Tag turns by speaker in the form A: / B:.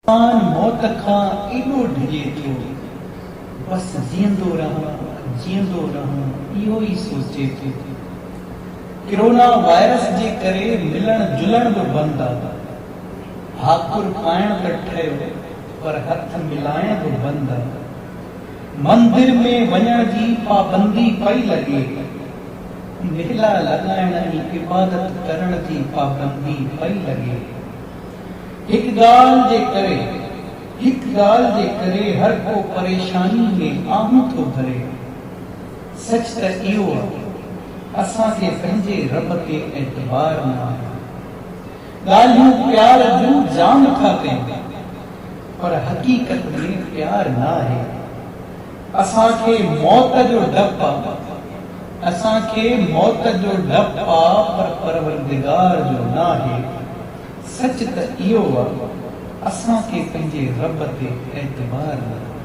A: मौत खां एॾो डिॼे थो, बसि जीअंदो रहां इहो ई सोचे थो। कोरोना वायरस जे करे मिलण जुलण बि बंदि आहे। हाकुर पाइण त ठहियो पर हथ मिलाइण बि बंदि आहे। मंदिर में वञण जी पाबंदी पई लॻे, मेला लॻाइण ऐं इबादत करण जी पाबंदी पई लॻे। हिकु ॻाल्हि जे करे हर को परेशानी में आहूं थो भरे। सच त इहो आहे, असांखे पंहिंजे रब ते एतबार न आहे। ॻाल्हियूं प्यार जूं जाम था कयूं, पर हक़ीक़त में प्यार न आहे। असांखे मौत जो डपु आहे, पर परवरदिगार जो न आहे। सच त इहो आहे, असांखे पंहिंजे रब ते एतबार न आहे।